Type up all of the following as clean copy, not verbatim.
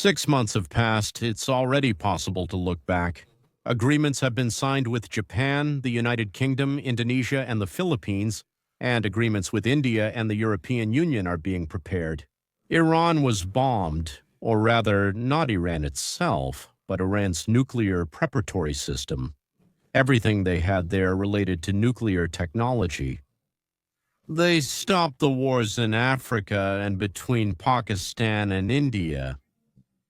6 months have passed. It's already possible to look back. Agreements have been signed with Japan, the United Kingdom, Indonesia, and the Philippines, and agreements with India and the European Union are being prepared. Iran was bombed, or rather, not Iran itself, but Iran's nuclear preparatory system. Everything they had there related to nuclear technology. They stopped the wars in Africa and between Pakistan and India.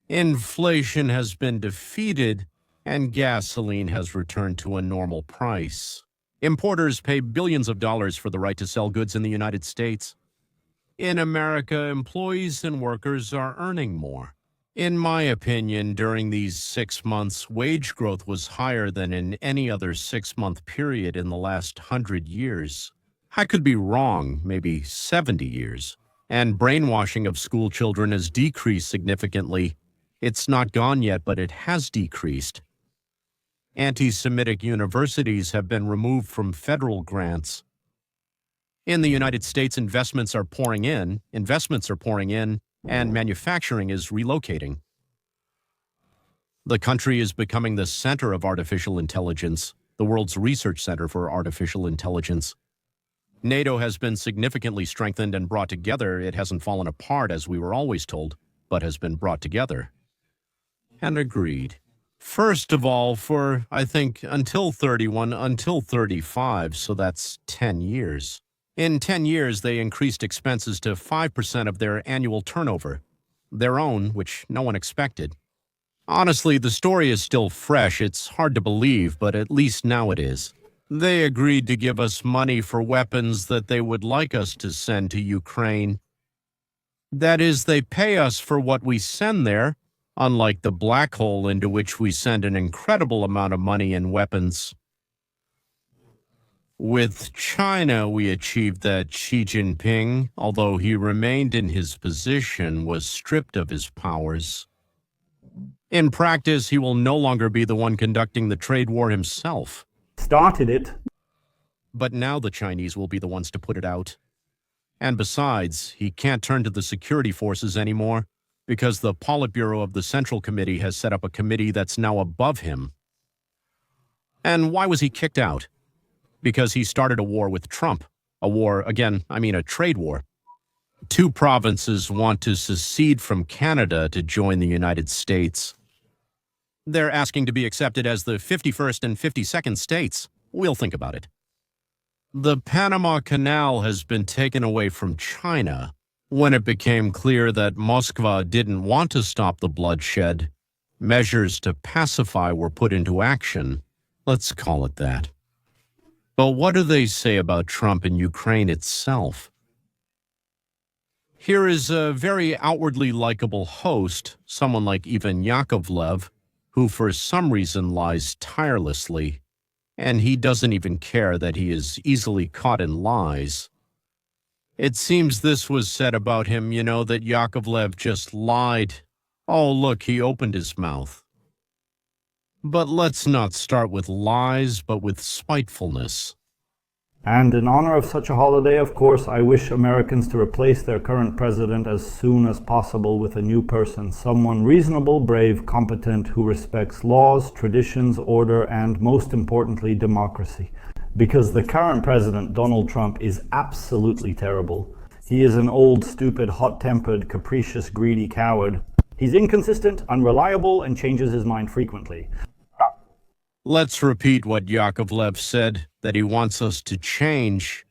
Inflation has been defeated, and gasoline has returned to a normal price. Importers pay billions of dollars for the right to sell goods in the United States. In America, employees and workers are earning more. In my opinion, during these 6 months, wage growth was higher than in any other 6-month period in the last 100 years. I could be wrong, maybe 70 years. And brainwashing of school children has decreased significantly. It's not gone yet, but it has decreased. Anti-Semitic universities have been removed from federal grants. In the United States, investments are pouring in, and manufacturing is relocating. The country is becoming the center of artificial intelligence, the world's research center for artificial intelligence. NATO has been significantly strengthened and brought together. It hasn't fallen apart, as we were always told, but has been brought together. And agreed. First of all, for, I think, until 35, so that's 10 years. In 10 years, they increased expenses to 5% of their annual turnover. Their own, which no one expected. Honestly, the story is still fresh. It's hard to believe, but at least now it is. They agreed to give us money for weapons that they would like us to send to Ukraine. That is, they pay us for what we send there, unlike the black hole into which we send an incredible amount of money and weapons. With China, we achieved that Xi Jinping, although he remained in his position, was stripped of his powers. In practice, he will no longer be the one conducting the trade war himself. Started it. But now the Chinese will be the ones to put it out. And besides, he can't turn to the security forces anymore, because the Politburo of the Central Committee has set up a committee that's now above him. And why was he kicked out? Because he started a war with Trump. A war, a trade war. 2 provinces want to secede from Canada to join the United States. They're asking to be accepted as the 51st and 52nd states. We'll think about it. The Panama Canal has been taken away from China. When it became clear that Moscow didn't want to stop the bloodshed, measures to pacify were put into action. Let's call it that. But what do they say about Trump and Ukraine itself? Here is a very outwardly likable host, someone like Ivan Yakovlev, who for some reason lies tirelessly, and he doesn't even care that he is easily caught in lies. It seems this was said about him, that Yakovlev just lied. Oh, look, he opened his mouth. But let's not start with lies, but with spitefulness. And in honor of such a holiday, of course, I wish Americans to replace their current president as soon as possible with a new person, someone reasonable, brave, competent, who respects laws, traditions, order, and most importantly, democracy. Because the current president, Donald Trump, is absolutely terrible. He is an old, stupid, hot-tempered, capricious, greedy coward. He's inconsistent, unreliable, and changes his mind frequently. Let's repeat what Yakovlev said, that he wants us to change.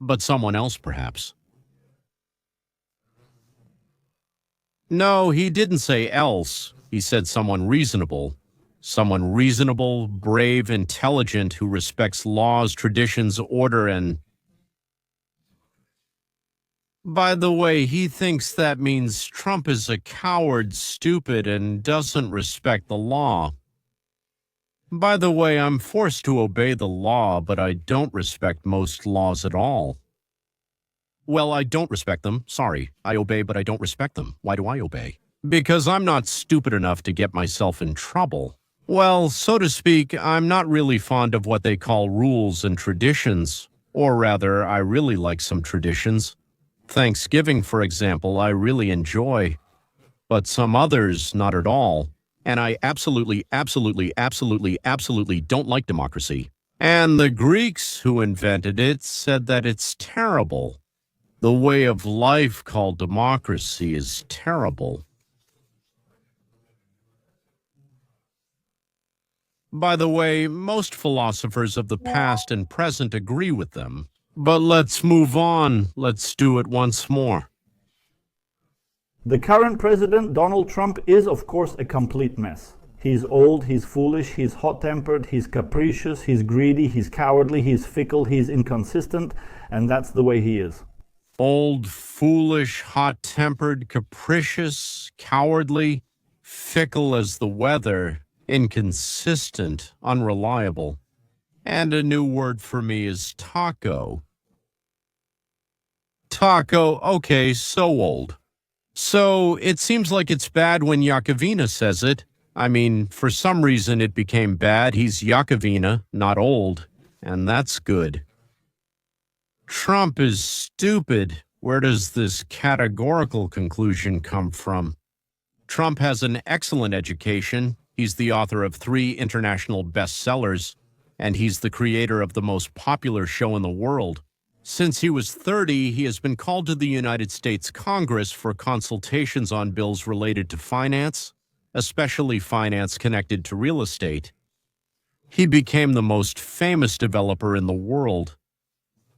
But someone else, perhaps. No, he didn't say else. He said someone reasonable. Someone reasonable, brave, intelligent, who respects laws, traditions, order, and... By the way, he thinks that means Trump is a coward, stupid, and doesn't respect the law. By the way, I'm forced to obey the law, but I don't respect most laws at all. Well, I don't respect them. Sorry. I obey, but I don't respect them. Why do I obey? Because I'm not stupid enough to get myself in trouble. Well, so to speak, I'm not really fond of what they call rules and traditions. Or rather, I really like some traditions. Thanksgiving, for example, I really enjoy. but some others not at all. And I absolutely don't like democracy. And the Greeks who invented it said that it's terrible. The way of life called democracy is terrible. By the way, most philosophers of the past and present agree with them. But let's move on. Let's do it once more. The current president, Donald Trump, is of course a complete mess. He's old, he's foolish, he's hot-tempered, he's capricious, he's greedy, he's cowardly, he's fickle, he's inconsistent, and that's the way he is. Old, foolish, hot-tempered, capricious, cowardly, fickle as the weather, inconsistent, unreliable. And a new word for me is taco. Taco, okay, so old. So it seems like it's bad when Yakovina says it. I mean, for some reason it became bad. He's Yakovina, not old, and that's good. Trump is stupid. Where does this categorical conclusion come from? Trump has an excellent education. He's the author of 3 international bestsellers, and he's the creator of the most popular show in the world. Since he was 30, he has been called to the United States Congress for consultations on bills related to finance, especially finance connected to real estate. He became the most famous developer in the world.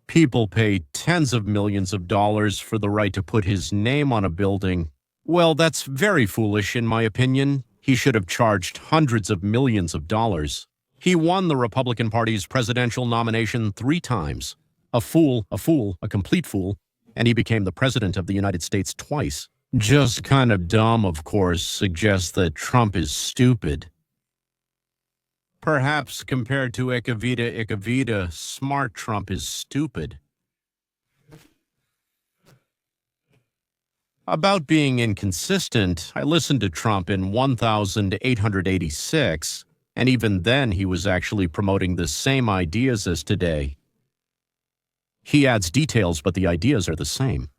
People pay tens of millions of dollars for the right to put his name on a building. Well, that's very foolish, in my opinion. He should have charged hundreds of millions of dollars. He won the Republican Party's presidential nomination 3 times. A complete fool, and he became the president of the United States twice. Just kind of dumb, of course, suggests that Trump is stupid. Perhaps compared to Icavida, smart Trump is stupid. About being inconsistent, I listened to Trump in 1886, and even then he was actually promoting the same ideas as today. He adds details, but the ideas are the same.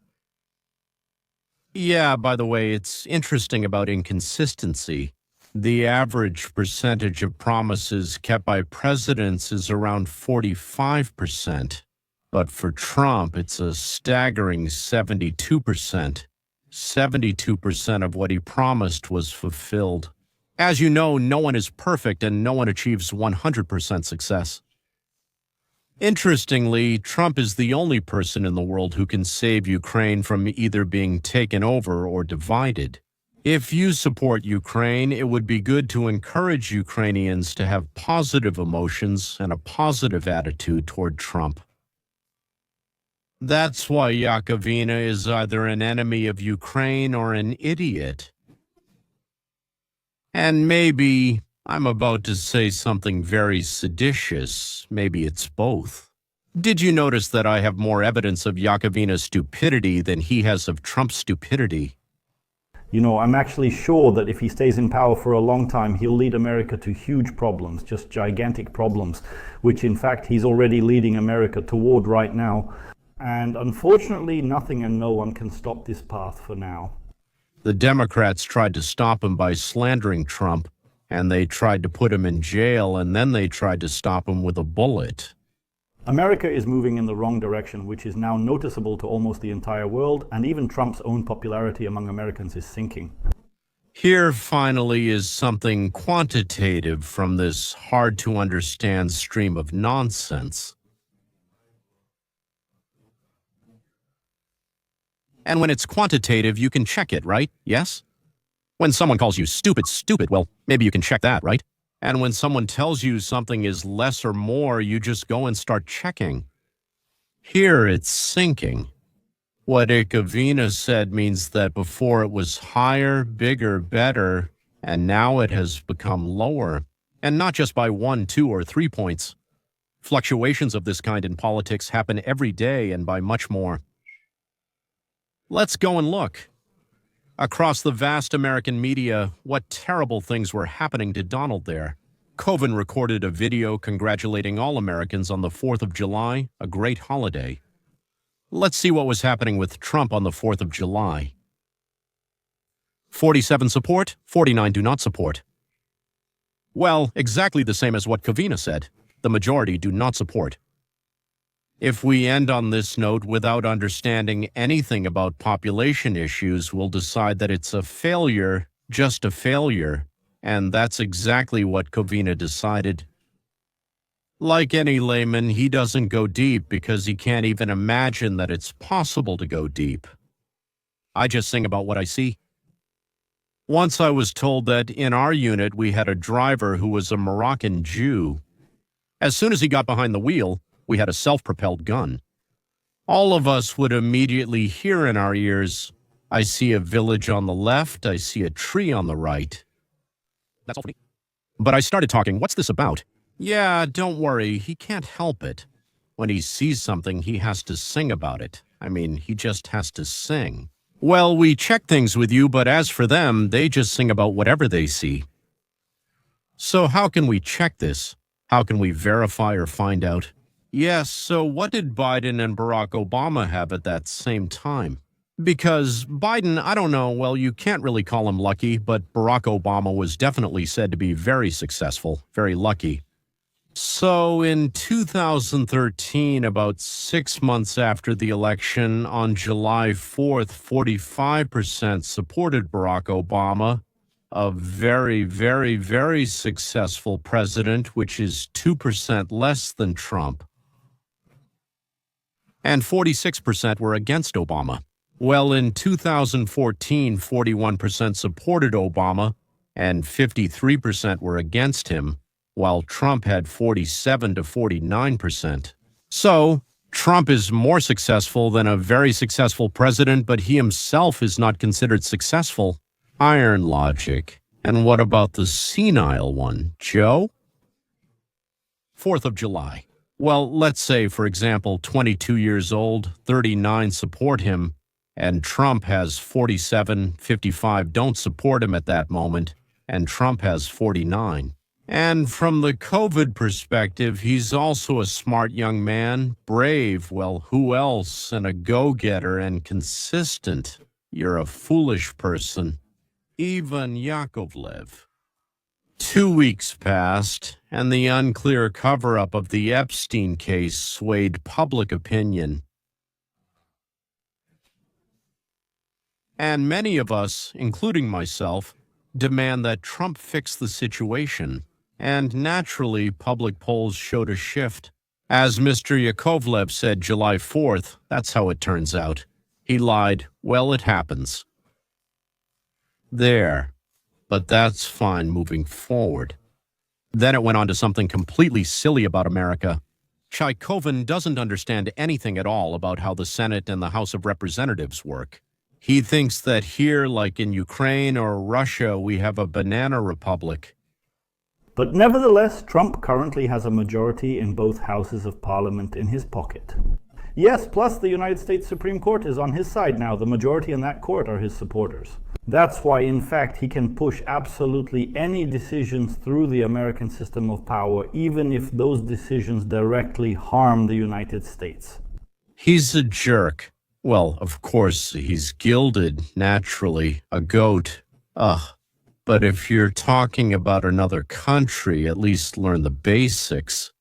Yeah, by the way, it's interesting about inconsistency. The average percentage of promises kept by presidents is around 45%. But for Trump, it's a staggering 72%. 72% of what he promised was fulfilled. As you know, no one is perfect and no one achieves 100% success. Interestingly, Trump is the only person in the world who can save Ukraine from either being taken over or divided. If you support Ukraine, it would be good to encourage Ukrainians to have positive emotions and a positive attitude toward Trump. That's why Yakovina is either an enemy of Ukraine or an idiot. And maybe I'm about to say something very seditious. Maybe it's both. Did you notice that I have more evidence of Yakovina's stupidity than he has of Trump's stupidity? You know, I'm actually sure that if he stays in power for a long time, he'll lead America to huge problems, just gigantic problems, which in fact he's already leading America toward right now. And unfortunately, nothing and no one can stop this path for now. The Democrats tried to stop him by slandering Trump, and they tried to put him in jail, and then they tried to stop him with a bullet. America is moving in the wrong direction, which is now noticeable to almost the entire world, and even Trump's own popularity among Americans is sinking. Here, finally, is something quantitative from this hard-to-understand stream of nonsense. And when it's quantitative, you can check it, right? Yes? When someone calls you stupid, well, maybe you can check that, right? And when someone tells you something is less or more, you just go and start checking. Here, it's sinking. What Icavina said means that before it was higher, bigger, better, and now it has become lower. And not just by 1, 2, or 3 points. Fluctuations of this kind in politics happen every day and by much more. Let's go and look. Across the vast American media, what terrible things were happening to Donald there. Coven recorded a video congratulating all Americans on the 4th of July, a great holiday. Let's see what was happening with Trump on the 4th of July. 47 support, 49 do not support. Well, exactly the same as what Kavina said. The majority do not support. If we end on this note without understanding anything about population issues, we'll decide that it's a failure, just a failure, and that's exactly what Kavina decided. Like any layman, he doesn't go deep because he can't even imagine that it's possible to go deep. I just sing about what I see. Once I was told that in our unit we had a driver who was a Moroccan Jew. As soon as he got behind the wheel, we had a self-propelled gun. All of us would immediately hear in our ears, "I see a village on the left, I see a tree on the right." That's all for me. But I started talking, "What's this about?" "Yeah, don't worry, he can't help it. When he sees something, he has to sing about it. I mean, he just has to sing." "Well, we check things with you, but as for them, they just sing about whatever they see." So how can we check this? How can we verify or find out? Yes, so what did Biden and Barack Obama have at that same time? Because Biden, I don't know, well, you can't really call him lucky, but Barack Obama was definitely said to be very successful, very lucky. So in 2013, about 6 months after the election, on July 4th, 45% supported Barack Obama, a very, very, very successful president, which is 2% less than Trump. And 46% were against Obama. Well, in 2014, 41% supported Obama, and 53% were against him, while Trump had 47 to 49%. So, Trump is more successful than a very successful president, but he himself is not considered successful. Iron logic. And what about the senile one, Joe? 4th of July. Well, let's say, for example, 22 years old, 39 support him, and Trump has 47, 55 don't support him at that moment, and Trump has 49. And from the COVID perspective, he's also a smart young man, brave, well, who else, and a go-getter and consistent. You're a foolish person. Ivan Yakovlev. 2 weeks passed, and the unclear cover-up of the Epstein case swayed public opinion. And many of us, including myself, demand that Trump fix the situation. And naturally, public polls showed a shift. As Mr. Yakovlev said July 4th, that's how it turns out. He lied. Well, it happens. There. But that's fine moving forward. Then it went on to something completely silly about America. Chaikovin doesn't understand anything at all about how the Senate and the House of Representatives work. He thinks that here, like in Ukraine or Russia, we have a banana republic. But nevertheless, Trump currently has a majority in both houses of parliament in his pocket. Yes, plus the United States Supreme Court is on his side now. The majority in that court are his supporters. That's why, in fact, he can push absolutely any decisions through the American system of power, even if those decisions directly harm the United States. He's a jerk. Well, of course, he's gilded, naturally, a goat. Ugh. But if you're talking about another country, at least learn the basics.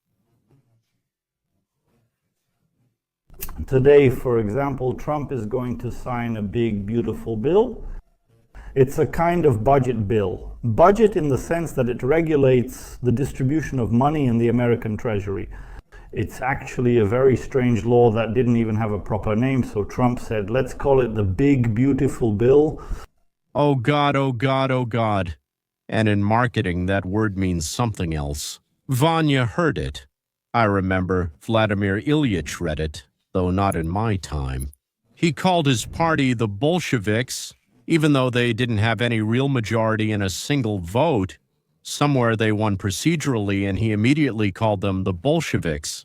Today, for example, Trump is going to sign a big, beautiful bill. It's a kind of budget bill. Budget in the sense that it regulates the distribution of money in the American Treasury. It's actually a very strange law that didn't even have a proper name, so Trump said, let's call it the Big Beautiful Bill. Oh God, oh God, oh God. And in marketing, that word means something else. Vanya heard it. I remember Vladimir Ilyich read it, though not in my time. He called his party the Bolsheviks, even though they didn't have any real majority in a single vote. Somewhere they won procedurally, and he immediately called them the Bolsheviks.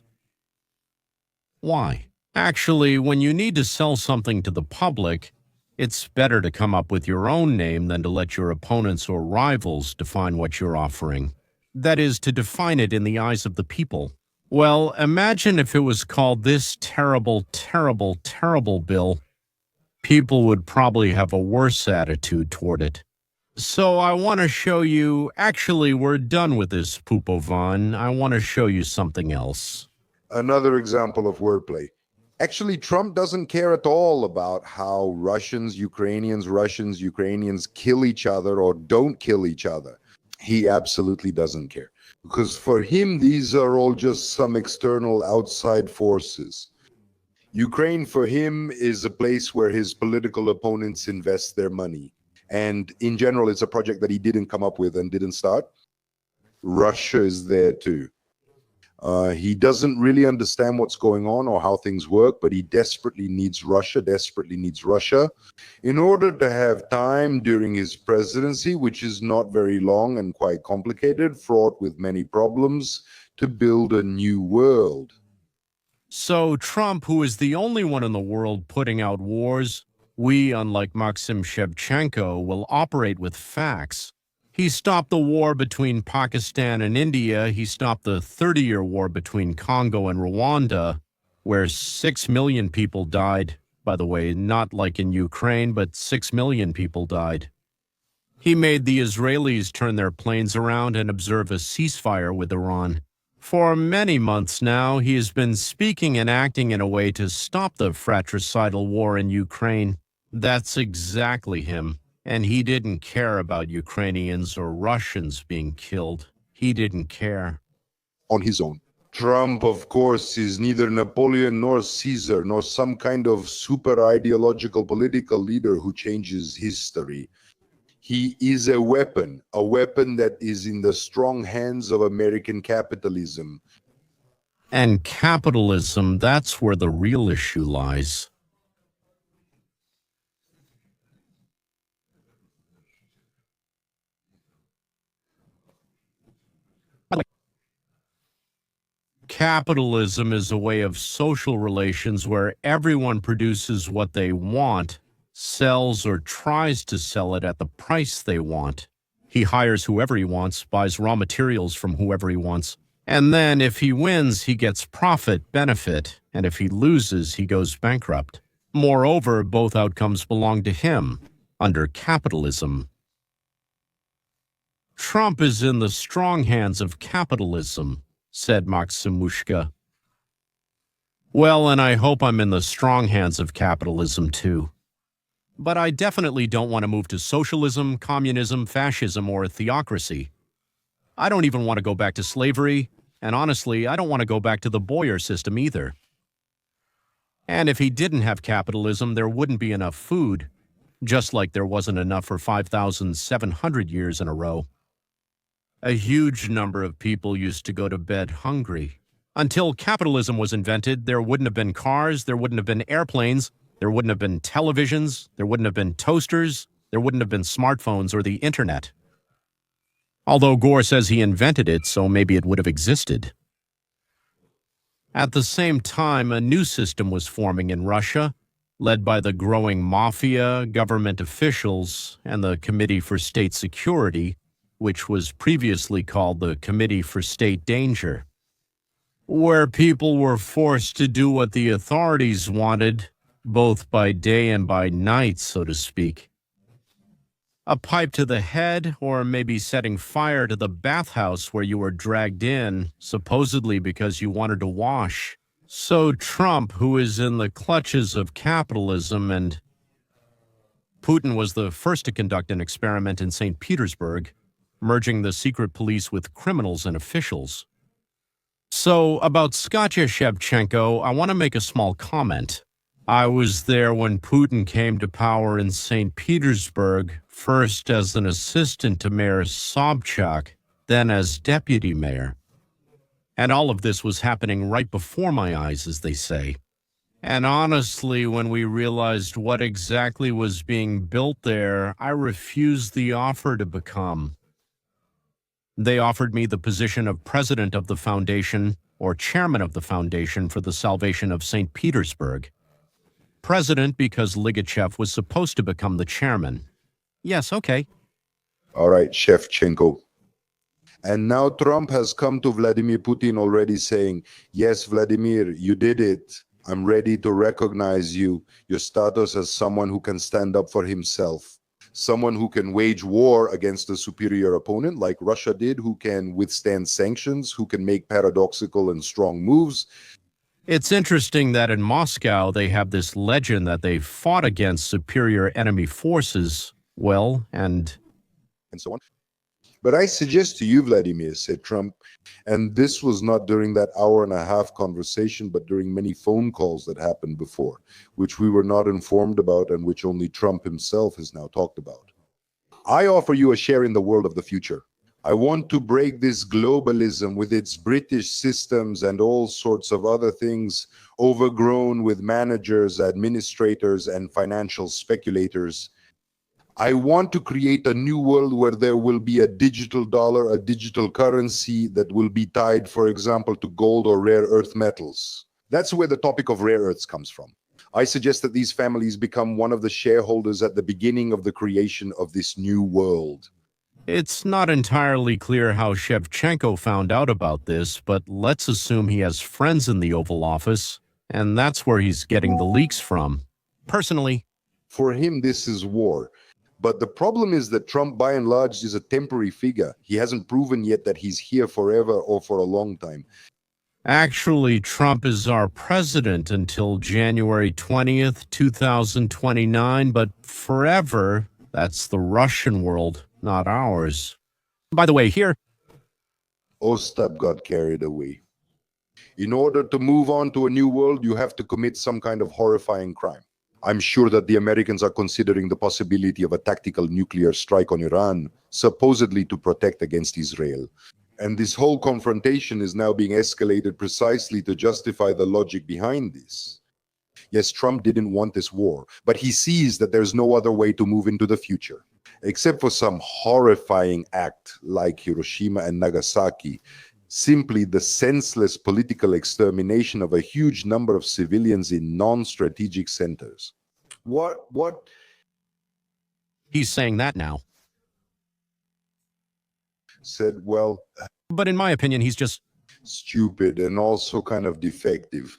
Why? Actually, when you need to sell something to the public, it's better to come up with your own name than to let your opponents or rivals define what you're offering. That is, to define it in the eyes of the people. Well, imagine if it was called this terrible, terrible, terrible bill. people would probably have a worse attitude toward it. So I want to show you, actually, we're done with this Pupovan. I want to show you something else. Another example of wordplay. Actually, Trump doesn't care at all about how Russians, Ukrainians kill each other or don't kill each other. He absolutely doesn't care. Because for him, these are all just some external outside forces. Ukraine, for him, is a place where his political opponents invest their money. And in general, it's a project that he didn't come up with and didn't start. Russia is there too. He doesn't really understand what's going on or how things work, but he desperately needs Russia in order to have time during his presidency, which is not very long and quite complicated, fraught with many problems, to build a new world. So Trump, who is the only one in the world putting out wars, we, unlike Maxim Shevchenko, will operate with facts. He stopped the war between Pakistan and India. He stopped the 30-year war between Congo and Rwanda, where 6 million people died. By the way, not like in Ukraine, but 6 million people died. He made the Israelis turn their planes around and observe a ceasefire with Iran. For many months now, he has been speaking and acting in a way to stop the fratricidal war in Ukraine. That's exactly him. And he didn't care about Ukrainians or Russians being killed. He didn't care. On his own. Trump, of course, is neither Napoleon nor Caesar, nor some kind of super ideological political leader who changes history. He is a weapon that is in the strong hands of American capitalism. And capitalism, that's where the real issue lies. Capitalism is a way of social relations where everyone produces what they want, sells or tries to sell it at the price they want. He hires whoever he wants, buys raw materials from whoever he wants, and then if he wins, he gets profit, benefit, and if he loses, he goes bankrupt. Moreover, both outcomes belong to him under capitalism. Trump is in the strong hands of capitalism, said Maximushka. Well, and I hope I'm in the strong hands of capitalism too. But I definitely don't want to move to socialism, communism, fascism, or theocracy. I don't even want to go back to slavery, and honestly, I don't want to go back to the Boyer system either. And if he didn't have capitalism, there wouldn't be enough food, just like there wasn't enough for 5,700 years in a row. A huge number of people used to go to bed hungry. Until capitalism was invented, there wouldn't have been cars, there wouldn't have been airplanes, there wouldn't have been televisions, there wouldn't have been toasters, there wouldn't have been smartphones or the internet. Although Gore says he invented it, so maybe it would have existed. At the same time, a new system was forming in Russia, led by the growing mafia, government officials, and the Committee for State Security, which was previously called the Committee for State Danger, where people were forced to do what the authorities wanted, both by day and by night, so to speak. A pipe to the head, or maybe setting fire to the bathhouse where you were dragged in, supposedly because you wanted to wash. So Trump, who is in the clutches of capitalism, and Putin was the first to conduct an experiment in St. Petersburg, merging the secret police with criminals and officials. So, about Skatya Shevchenko, I want to make a small comment. I was there when Putin came to power in St. Petersburg, first as an assistant to Mayor Sobchak, then as deputy mayor. And all of this was happening right before my eyes, as they say. And honestly, when we realized what exactly was being built there, I refused the offer to become. They offered me the position of president of the foundation, or chairman of the foundation for the salvation of St. Petersburg. President because Ligachev was supposed to become the chairman. Yes, okay. All right, Shevchenko. And now Trump has come to Vladimir Putin already saying, yes, Vladimir, you did it. I'm ready to recognize you, your status as someone who can stand up for himself, someone who can wage war against a superior opponent like Russia did, who can withstand sanctions, who can make paradoxical and strong moves. It's interesting that in Moscow they have this legend that they fought against superior enemy forces, well, and so on. But I suggest to you, Vladimir, said Trump, and this was not during that hour-and-a-half conversation, but during many phone calls that happened before, which we were not informed about and which only Trump himself has now talked about. I offer you a share in the world of the future. I want to break this globalism with its British systems and all sorts of other things overgrown with managers, administrators, and financial speculators. I want to create a new world where there will be a digital dollar, a digital currency that will be tied, for example, to gold or rare earth metals. That's where the topic of rare earths comes from. I suggest that these families become one of the shareholders at the beginning of the creation of this new world. it's not entirely clear how Shevchenko found out about this, but let's assume he has friends in the Oval Office, and that's where he's getting the leaks from. Personally, For him, this is war. But the problem is that Trump, by and large, is a temporary figure. He hasn't proven yet that he's here forever or for a long time. actually, Trump is our president until January 20th, 2029, but forever, that's the Russian world, not ours. By the way, here, Ostap got carried away. In order to move on to a new world, you have to commit some kind of horrifying crime. I'm sure that the Americans are considering the possibility of a tactical nuclear strike on Iran, supposedly to protect against Israel. And this whole confrontation is now being escalated precisely to justify the logic behind this. Yes, Trump didn't want this war, but he sees that there's no other way to move into the future. Except for some horrifying act like Hiroshima and Nagasaki, simply the senseless political extermination of a huge number of civilians in non-strategic centers. What? he's saying that now. Said, well, But in my opinion, he's just stupid and also kind of defective.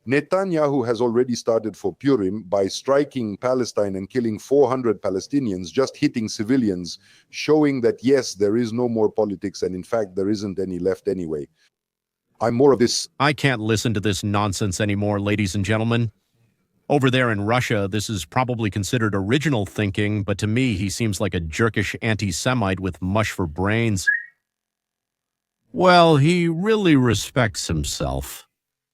Netanyahu has already started for Purim by striking Palestine and killing 400 Palestinians, just hitting civilians, showing that yes, there is no more politics, and in fact, there isn't any left anyway. I'm more of this. I can't listen to this nonsense anymore, ladies and gentlemen. Over there in Russia, this is probably considered original thinking, but to me, he seems like a jerkish anti-Semite with mush for brains. Well, he really respects himself.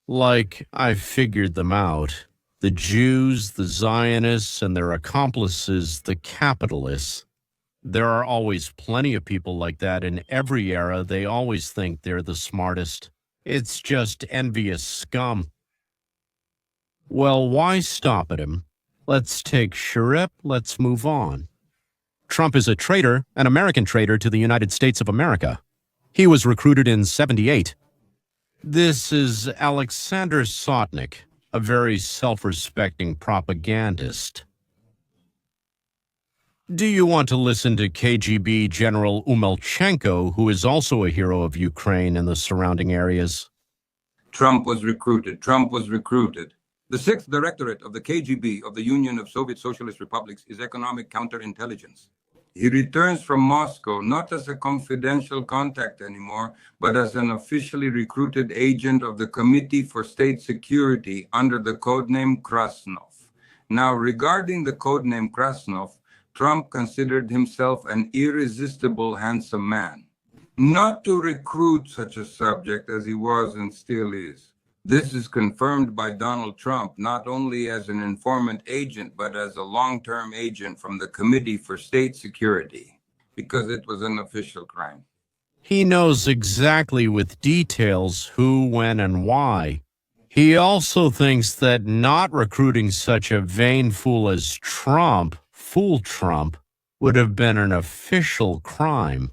Like, I've figured them out. The Jews, the Zionists, and their accomplices, the capitalists. There are always plenty of people like that in every era. They always think they're the smartest. It's just envious scum. Well, why stop at him? Let's take Sharip, let's move on. Trump is a traitor, an American traitor to the United States of America. He was recruited in '78. This is Alexander Sotnik, a very self-respecting propagandist. Do you want to listen to KGB General Umelchenko, who is also a hero of Ukraine and the surrounding areas? Trump was recruited. Trump was recruited. The 6th Directorate of the KGB of the Union of Soviet Socialist Republics is economic counterintelligence. He returns from Moscow not as a confidential contact anymore, but as an officially recruited agent of the Committee for State Security under the codename Krasnov. Now, regarding the codename Krasnov, Trump considered himself an irresistible, handsome man. Not to recruit such a subject as he was and still is. This is confirmed by Donald Trump, not only as an informant agent, but as a long-term agent from the Committee for State Security, because it was an official crime. He knows exactly with details who, when, and why. He also thinks that not recruiting such a vain fool as Trump, Fool Trump, would have been an official crime.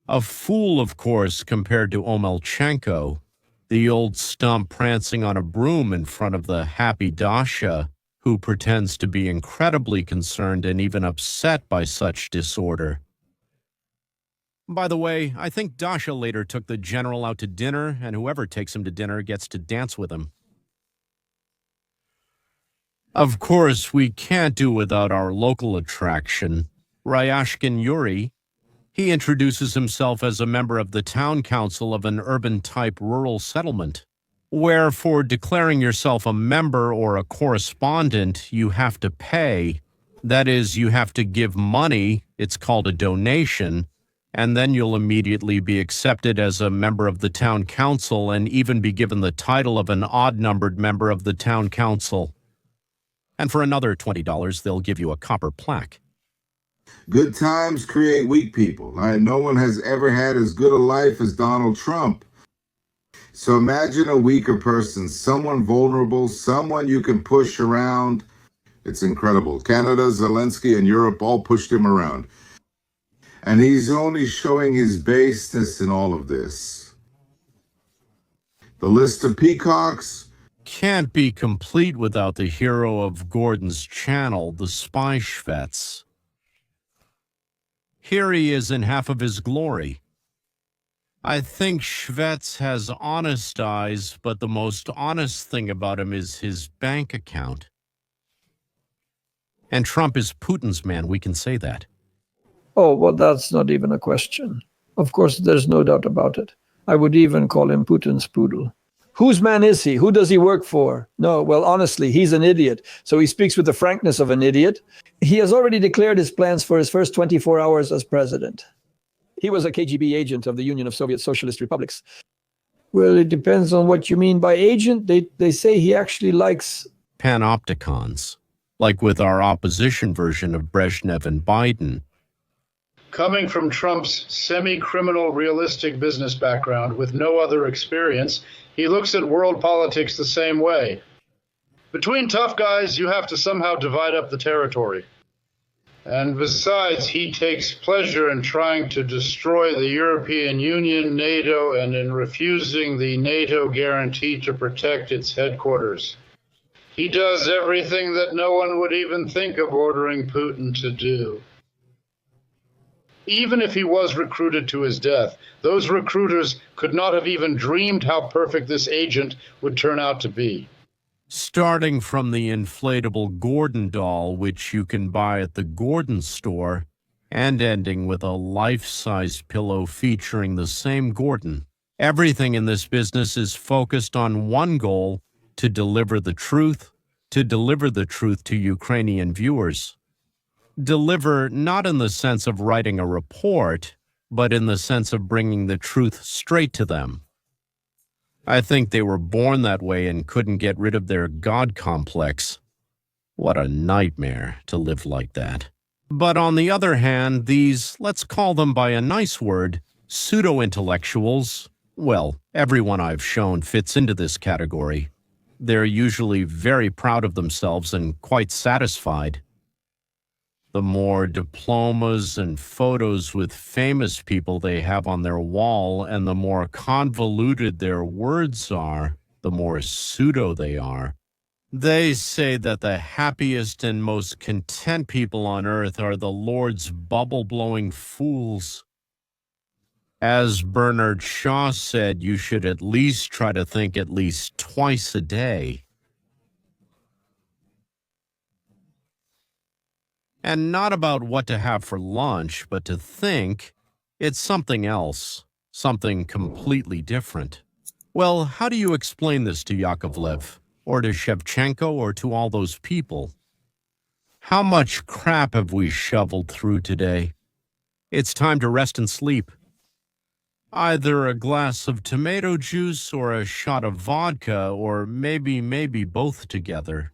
A fool, of course, compared to Omelchenko, the old stump prancing on a broom in front of the happy Dasha, who pretends to be incredibly concerned and even upset by such disorder. By the way, I think Dasha later took the general out to dinner, and whoever takes him to dinner gets to dance with him. Of course, we can't do without our local attraction, Ryashkin Yuri. He introduces himself as a member of the town council of an urban-type rural settlement, where for declaring yourself a member or a correspondent, you have to pay. That is, you have to give money, it's called a donation, and then you'll immediately be accepted as a member of the town council and even be given the title of an odd-numbered member of the town council. And for another $20, they'll give you a copper plaque. Good times create weak people. No one has ever had as good a life as Donald Trump. So imagine a weaker person, someone vulnerable, someone you can push around. It's incredible. Canada, Zelensky, and Europe all pushed him around. And he's only showing his baseness in all of this. The list of peacocks Can't be complete without the hero of Gordon's channel, the Spy Shvets. Here he is in half of his glory. I think Shvets has honest eyes, but the most honest thing about him is his bank account. And Trump is Putin's man, we can say that. Oh, well, that's not even a question. Of course, there's no doubt about it. I would even call him Putin's poodle. Whose man is he? Who does he work for? No, well, honestly, he's an idiot. So he speaks with the frankness of an idiot. He has already declared his plans for his first 24 hours as president. He was a KGB agent of the Union of Soviet Socialist Republics. Well, it depends on what you mean by agent. They say he actually likes Panopticons, like with our opposition version of Brezhnev and Biden. Coming from Trump's semi-criminal realistic business background with no other experience, he looks at world politics the same way. Between tough guys, you have to somehow divide up the territory. And besides, he takes pleasure in trying to destroy the European Union, NATO, and in refusing the NATO guarantee to protect its headquarters. He does everything that no one would even think of ordering Putin to do. Even if he was recruited to his death, those recruiters could not have even dreamed how perfect this agent would turn out to be. Starting from the inflatable Gordon doll, which you can buy at the Gordon store, and ending with a life-size pillow featuring the same Gordon. Everything in this business is focused on one goal: to deliver the truth to Ukrainian viewers. Deliver not in the sense of writing a report, but in the sense of bringing the truth straight to them. I think they were born that way and couldn't get rid of their God complex. What a nightmare to live like that. But on the other hand, these, let's call them by a nice word, pseudo-intellectuals, well, everyone I've shown fits into this category. They're usually very proud of themselves and quite satisfied. The more diplomas and photos with famous people they have on their wall, and the more convoluted their words are, the more pseudo they are. They say that the happiest and most content people on earth are the Lord's bubble-blowing fools. As Bernard Shaw said, you should at least try to think at least twice a day. And not about what to have for lunch, but to think it's something else, something completely different. Well, how do you explain this to Yakovlev, or to Shevchenko, or to all those people? How much crap have we shoveled through today? It's time to rest and sleep. Either a glass of tomato juice or a shot of vodka, or maybe both together.